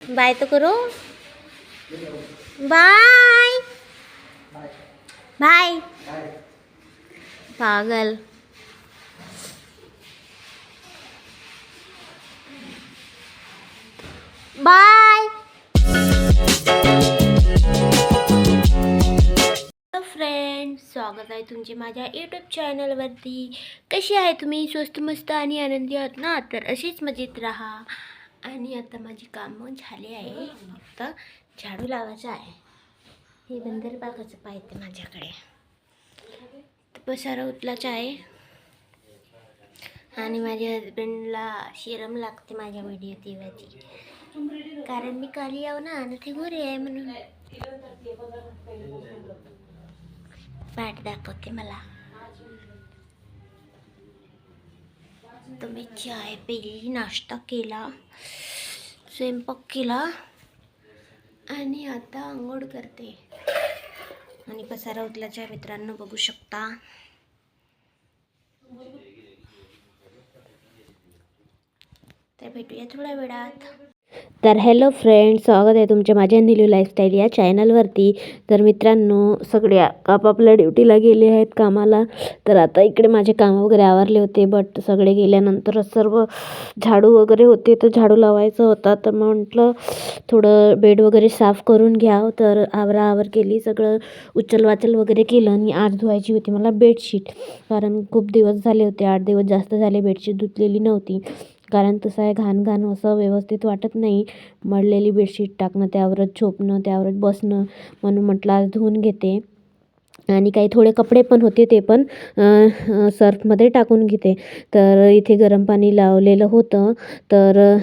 Bye तो करो, bye bye पागल। बाय फ्रेंड, स्वागत आहे तुमचे माझ्या यूट्यूब चॅनलवरती। कशी आहे तुम्ही? स्वस्त मस्त आणि आनंदी आहात ना? तर अशीच मजेत राहा। आणि आता माझी कामं झाली आहे, आता झाडू लावायचं आहे। हे बंदर बागाचं पाहिजे माझ्याकडे, पसारा उचलायचा आहे। आणि माझ्या हजबंडला शरम लागते माझ्या व्हिडिओ तेव्हाची, कारण मी काली याव ना आणि ते गोरे आहे म्हणून। पाठ दाखवते मला। तर मी चाय पिली, नाश्ता केला, स्वयंपाक केला आणि आता आंघोळ करते आणि पसारा उचलायचा मित्रांनो, बघू शकता। तर भेटूया थोड्या वेळात। तर हॅलो फ्रेंड, स्वागत आहे तुमच्या माझ्या नीलू लाईफस्टाईल या चॅनलवरती। तर मित्रांनो, सगळे आपापल्या ड्युटीला गेले आहेत कामाला। तर आता इकडे माझे काम वगैरे आवरले होते, बट सगळे गेल्यानंतर सर्व झाडू वगैरे होते, तर झाडू लावायचं होता। तर म्हटलं थोडं बेड वगैरे साफ करून घ्यावं, तर आवराआवर केली, सगळं उचल वाचल वगैरे केलं। आणि आज धुवायची होती मला बेडशीट, कारण खूप दिवस झाले होते, 8 दिवस जास्त झाले बेडशीट धुतलेली नव्हती। कारण तसं आहे, घाण घाण असं व्यवस्थित वाटत नाही, मळलेली बेडशीट टाकणं, त्यावरच झोपणं, त्यावरच बसणं, म्हणून म्हटलं आज धुवून घेते। आणि काही थोडे कपडे पण होते, ते पण सर्फमध्ये टाकून घेते। तर इथे गरम पाणी लावलेलं होतं, तर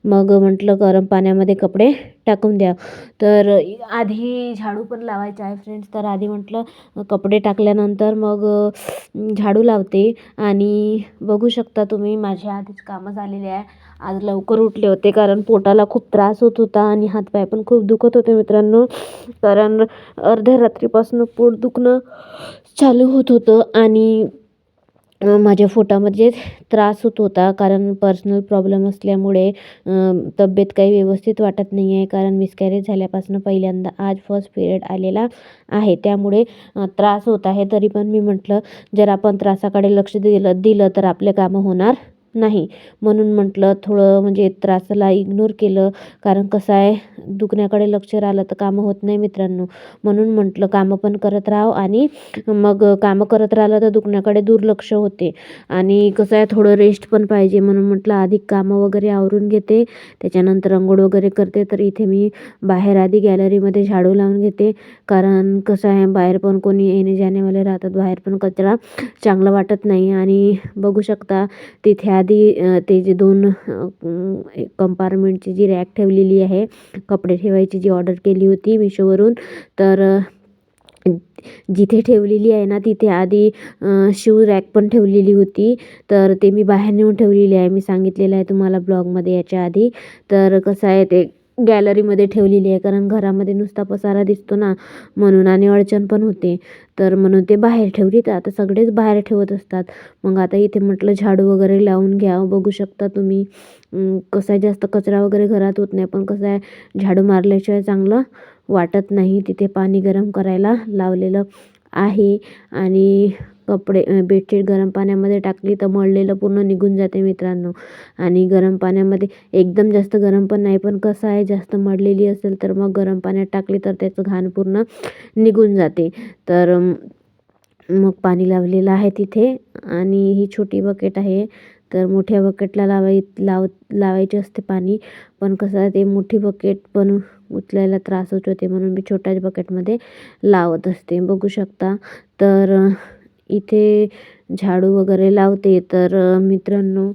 मग म्हटलं गरम पाण्यामध्ये कपडे टाकून द्या। तर आधी झाडू पण लावायचा आहे फ्रेंड्स, तर आधी म्हटलं कपडे टाकल्यानंतर मग झाडू लावते। आणि बघू शकता तुम्ही, माझे आधीच कामं झालेले आहे। आज लवकर उठले होते, कारण पोटाला खूप त्रास होत होता आणि हातपाय पण खूप दुखत होते मित्रांनो, कारण अर्ध्या रात्रीपासून पोट दुखणं चालू होत होतं। आणि माझ्या पोटामध्ये त्रास होत होता, कारण पर्सनल प्रॉब्लेम असल्यामुळे तब्येत काही व्यवस्थित वाटत नाही आहे, कारण मिसकॅरेज झाल्यापासून पहिल्यांदा आज फर्स्ट पिरियड आलेला आहे, त्यामुळे त्रास होत आहे। तरी पण मी म्हटलं जर आपण त्रासाकडे लक्ष दिलं तर आपले कामं होणार नाही, म्हणून म्हटलं थोडं म्हणजे त्रासाला इग्नोर केलं, कारण कसं आहे, दुखण्याकडे लक्ष राहिलं तर कामं होत नाही मित्रांनो। म्हणून म्हटलं कामं पण करत राहावं, आणि मग कामं करत राहिलं तर दुखण्याकडे दुर्लक्ष होते, आणि कसं आहे थोडं रेस्ट पण पाहिजे, म्हणून म्हटलं आधी कामं वगैरे आवरून घेते, त्याच्यानंतर अंघोळ वगैरे करते। तर इथे मी बाहेर आधी गॅलरीमध्ये झाडू लावून घेते, कारण कसं आहे बाहेर पण कोणी येणे जाणेवाले राहतात, बाहेर पण कचरा चांगला वाटत नाही। आणि बघू शकता तिथे आधी ते जे 2 कंपार्टमेंटची जी रॅक ठेवलेली आहे, कपडे ठेवायची, जी ऑर्डर केली होती मिशोवरून, तर जिथे ठेवलेली आहे ना, तिथे आधी शू रॅक पण ठेवलेली होती, तर ते मी बाहेर नेऊन ठेवलेली आहे, मी सांगितलेलं आहे तुम्हाला ब्लॉगमध्ये याच्या आधी। तर कसं आहे ते गॅलरीमध्ये ठेवलेली आहे, कारण घरामध्ये नुसता पसारा दिसतो ना, म्हणून, आणि अडचण पण होते, तर म्हणून ते बाहेर ठेवली। तर आता सगळेच बाहेर ठेवत असतात, मग आता इथे म्हटलं झाडू वगैरे लावून घ्यावं। बघू शकता तुम्ही, कसं आहे जास्त कचरा वगैरे घरात होत नाही, पण कसं आहे झाडू मारल्याशिवाय चांगलं वाटत नाही। तिथे पाणी गरम करायला लावलेलं आहे, आणि कपडे बेडशीट गरम पाण्यामध्ये टाकली तर मळलेलं पूर्ण निघून जाते मित्रांनो। आणि गरम पाण्यामध्ये एकदम जास्त गरम पण नाही, पण कसं आहे जास्त मळलेली असेल तर मग गरम पाण्यात टाकली तर त्याचं घाण पूर्ण निघून जाते। तर मग पाणी लावलेलं आहे तिथे, आणि ही छोटी बकेट आहे, तर मोठ्या बकेटला लावायचे असते पाणी, पण कसं आहे ते मोठी बकेट पण उचलायला त्रास होत होते, म्हणून मी छोट्याच बकेटमध्ये लावत असते, बघू शकता। तर इथे झाडू वगैरे लावते। तर मित्रांनो,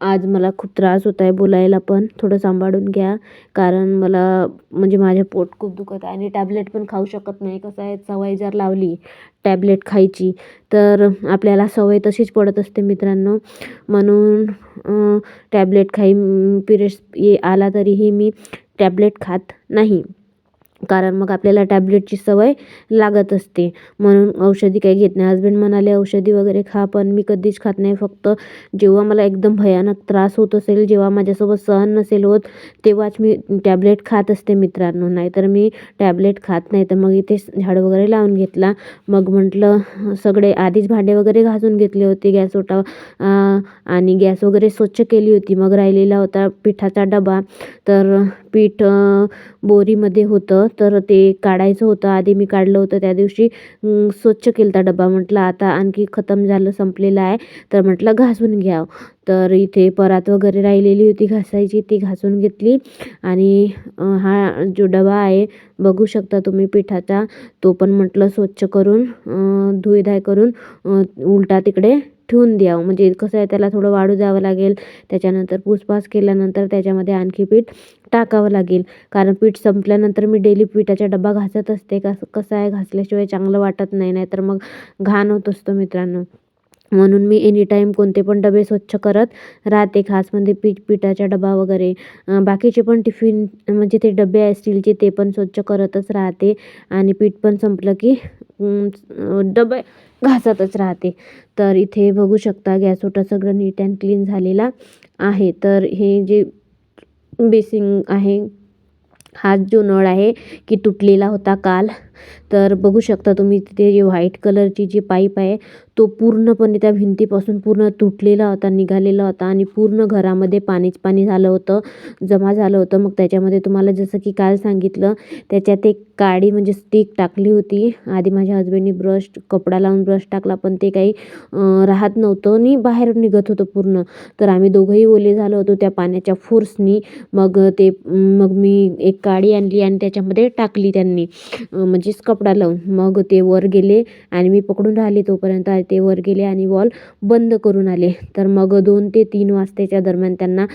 आज मला खूप त्रास होत आहे बोलायला, पण थोडं सांभाळून घ्या, कारण मला म्हणजे माझे पोट खूप दुखत आहे, आणि टॅबलेट पण खाऊ शकत नाही। कसं आहे सवय जर लावली टॅबलेट खायची, तर आपल्याला सवय तशीच पडत असते मित्रांनो, म्हणून टॅबलेट पिरियड्स आला तरीही मी टॅबलेट खात नाही। कारण मग आपल्याला टॅब्लेटची सवय लागत असते, म्हणून औषधी काही घेत नाही. हसबंड म्हणाले औषधी वगैरे खा, पण मी कधीच खात नाही. फक्त जेव्हा मला एकदम भयानक त्रास होत असेल, जेव्हा माझ्यासोबत सहन नसेल होत, तेव्हाच मी टॅब्लेट खात असते मित्रांनो, नाहीतर मी टॅब्लेट खात नाही. तर मग इथे झाडू वगैरे लावून घेतला. मग म्हटलं सगळे आधीच भांडे वगैरे घासून घेतले होते, गॅस ओटा आणि गॅस वगैरे स्वच्छ केली होती. मग राहिलेला होता पिठाचा डबा, तर पीठ बोरीमध्ये होतं, तर ते काढायचं होतं. आधी मी काढलं होतं त्या दिवशी, स्वच्छ केलं होता डबा. म्हटलं आता आणखी खतम झालं, संपलेलं आहे, तर म्हटलं घासून घ्यावं. तर इथे परात वगैरे राहिलेली होती घासायची, ती घासून घेतली. आणि हा जो डबा आहे बघू शकता तुम्ही पिठाचा, तो पण म्हटलं स्वच्छ करून धुईधाय करून उलटा तिकडे ठेवून द्यावं. म्हणजे कसं आहे, त्याला थोडं वाळू द्यावं लागेल. त्याच्यानंतर पुसपास केल्यानंतर त्याच्यामध्ये आणखी पीठ टाकावं लागेल, कारण पीठ संपल्यानंतर मी डेली पिठाचा डबा घासत असते. कसं आहे, घासल्याशिवाय चांगलं वाटत नाही, नाहीतर मग घाण होत असतो मित्रांनो. म्हणून मी एनी टाईम कोणते पण डबे स्वच्छ करत राहते, खास म्हणजे पिठाचा डबा वगैरे. बाकीचे पण टिफिन म्हणजे ते डबे आहे स्टीलचे, ते पण स्वच्छ करतच राहते. आणि पीठ पण संपलं की डबे घासतच राहते. तर इथे बघू शकता गॅस ओटा सगळं नीट अँड क्लीन झालेला आहे. तर हे जे बेसिंग आहे, हा जो नळ आहे की तुटलेला होता काल, तर बघू शकता तुम्ही तिथे जे व्हाईट कलरची जी पाईप आहे, तो पूर्णपणे त्या भिंतीपासून पूर्ण तुटलेला होता, निघालेला होता. आणि पूर्ण घरामध्ये पाणीच पाणी झालं होतं, जमा झालं होतं. मग त्याच्यामध्ये तुम्हाला जसं की काल सांगितलं, त्याच्यात एक काडी म्हणजे स्टिक टाकली होती. आधी माझ्या हसबंडनी ब्रश, कपडा लावून ब्रश टाकला, पण ते काही राहत नव्हतं आणि बाहेर निघत होतं पूर्ण. तर आम्ही दोघंही ओले झालो होतो त्या पाण्याच्या फोर्सनी. मग मी एक काडी आणली आणि त्याच्यामध्ये टाकली त्यांनी, म्हणजेच कपडा लावून. मग ते वर गेले आणि मी पकडून राहिली तोपर्यंत ते वर गेले आणि वॉल बंद करून आले. तर मग 2 ते 3 वाजताच्या दरम्यान त्यांना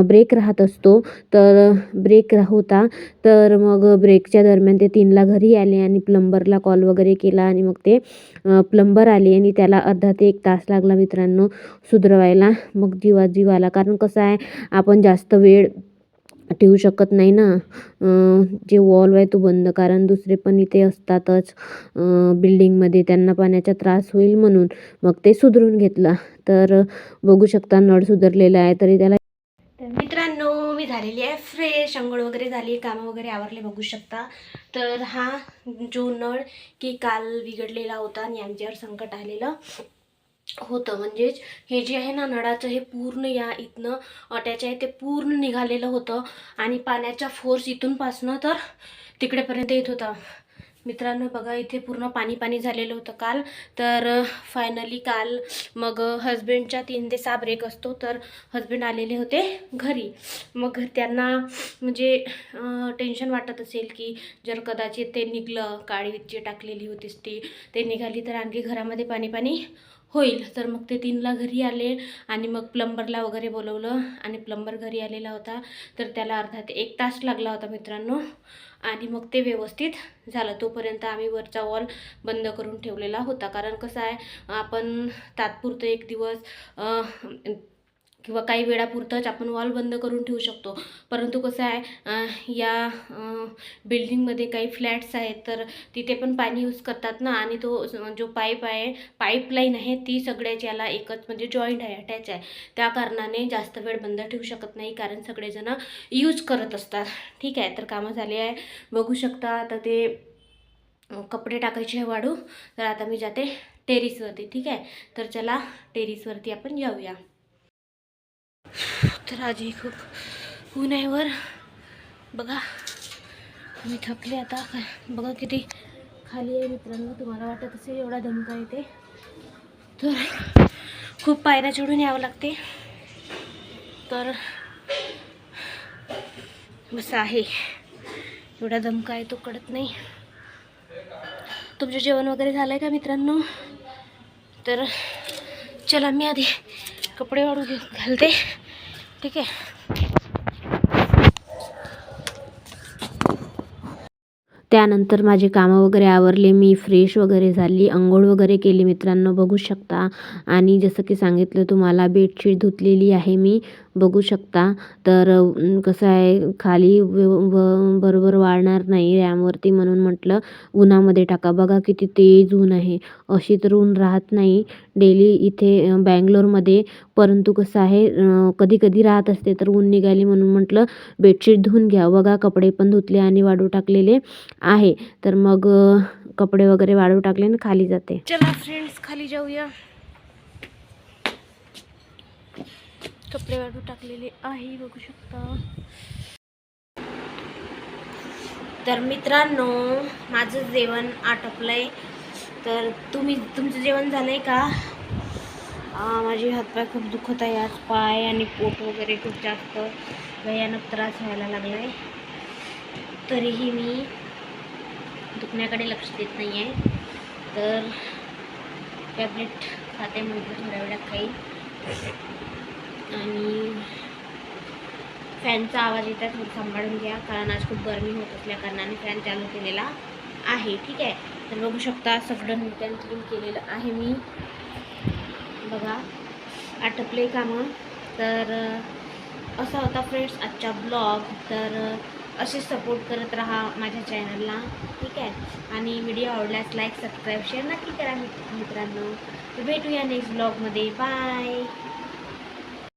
ब्रेक राहत असतो, तर ब्रेक होता. तर मग ब्रेकच्या दरम्यान ते 3ला घरी आले आणि प्लंबरला कॉल वगैरे केला. आणि मग ते प्लंबर आले आणि त्याला अर्धा ते 1 तास लागला मित्रांनो सुधरवायला. मग जीवात आला, कारण कसं आहे, आपण जास्त वेळ ठेवू शकत नाही ना जे वॉल्व आहे तो बंद, कारण दुसरे पण इथे असतातच बिल्डिंगमध्ये, त्यांना पाण्याचा त्रास होईल म्हणून. मग ते सुधरून घेतलं. तर बघू शकता नळ सुधरलेला आहे, तरी त्याला. तर मित्रांनो मी झालेली आहे फ्रेश, अंघोळ वगैरे झाली, कामं वगैरे आवरले बघू शकता. तर हा जो नळ की काल बिघडलेला होता आणि आमच्यावर संकट आलेलं होतं, म्हणजेच हे जे आहे ना नळाचं, हे पूर्ण या इथनं अटॅच आहे, ते पूर्ण निघालेलं होतं. आणि पाण्याचा फोर्स इथूनपासनं तर तिकडेपर्यंत येत होता मित्रांनो. बघा इथे पूर्ण पाणी झालेलं होतं काल. तर फायनली काल मग हजबंडच्या 3 ते 6 ब्रेक असतो, तर हजबंड आलेले होते घरी. मग त्यांना म्हणजे टेन्शन वाटत असेल की जर कदाचित ते निघलं, काळी जी टाकलेली होतीच ते निघाली, तर आणखी घरामध्ये पाणी होईल. तर मग ते 3ला घरी आले आणि मग प्लंबरला वगैरे बोलवलं. आणि प्लंबर घरी आलेला होता, तर त्याला अर्धा ते 1 तास लागला होता मित्रांनो. आणि मग ते व्यवस्थित झालं. तोपर्यंत आम्ही वरचा वॉल बंद करून ठेवलेला होता, कारण कसं आहे, आपण तात्पुरतं 1 दिवस किंवा काही वेळापुरतंच आपण वॉल बंद करून ठेवू शकतो. परंतु कसं आहे, या बिल्डिंगमध्ये काही फ्लॅट्स आहेत, तर तिथे पण पाणी यूज करतात ना. आणि तो जो पाईप आहे, पाईपलाईन आहे, ती सगळ्याच याला एकच म्हणजे जॉईंट आहे, अटॅच आहे. त्या कारणाने जास्त वेळ बंद ठेवू शकत नाही, कारण सगळेजण यूज करत असतात. ठीक आहे, तर कामं झाले आहे बघू शकता. आता ते कपडे टाकायचे आहे वाळू, तर आता मी जाते टेरिसवरती. ठीक आहे, तर चला टेरिसवरती आपण जाऊया. तर आजही खूप ऊन आहे वर, बघा मी थकले आता. बघा किती खाली आहे मित्रांनो, तुम्हाला वाटत असेल एवढा धमका येते, तर खूप पायऱ्या चढून यावं लागते. तर बस आहे, एवढा धमका आहे तो कळत नाही. तुमचं जेवण वगैरे झालं आहे का मित्रांनो? तर चला मी आधी कपडे वाळू घालते. ठीक आहे, त्यानंतर माझे कामं वगैरे आवरले, मी फ्रेश वगैरे झाली, अंघोळ वगैरे केली मित्रांनो बघू शकता. आणि जसं की सांगितलं तुम्हाला, बेडशीट धुतलेली आहे मी बघू शकता. तर कसं आहे खाली बरोबर वाळणार नाही रॅमवरती, म्हणून म्हटलं उन्हामध्ये टाका. बघा किती तेज ऊन आहे. अशी तर ऊन राहत नाही डेली इथे बँगलोरमध्ये, परंतु कसं आहे कधी कधी राहत असते. तर ऊन निघाली म्हणून म्हटलं बेडशीट धुवून घ्या. बघा कपडे पण धुतले आणि वाळू टाकलेले आहे. तर मग कपडे वगैरे वाळू टाकले आणि खाली जाते. चला फ्रेंड्स खाली जाऊया. कपडे वाळू टाकलेले आहे बघू शकता. तर मित्रांनो माझं जेवण आटपलंय. तर तुमचं जेवण झालंय का? माझे हातपाय खूप दुखत आहे आज. पाय आणि पोट वगैरे खूप जास्त भयानक त्रास व्हायला लागलाय. तरीही मी दुखण्याकडे लक्ष देत नाही आहे. तर टॅब्लेट खाते, म्हटलं थोड्या वेळात खाईल. आणि फॅनचा आवाज येतात, थोडं सांभाळून घ्या, कारण आज खूप गरमी होत असल्या कारणाने फॅन चालू केलेला आहे. ठीक आहे. तर बघू शकता सगळं नीट अँड क्लीन केलेलं आहे मी. बघा आटपले कामं. तर असा होता फ्रेंड्स आजचा ब्लॉग. तर असे सपोर्ट करत राहा माझ्या चॅनलला. ठीक आहे. आणि व्हिडिओ आवडल्यास लाईक सबस्क्राईब शेअर नक्की करा मित्रांनो. तर भेटूया नेक्स्ट ब्लॉगमध्ये. बाय.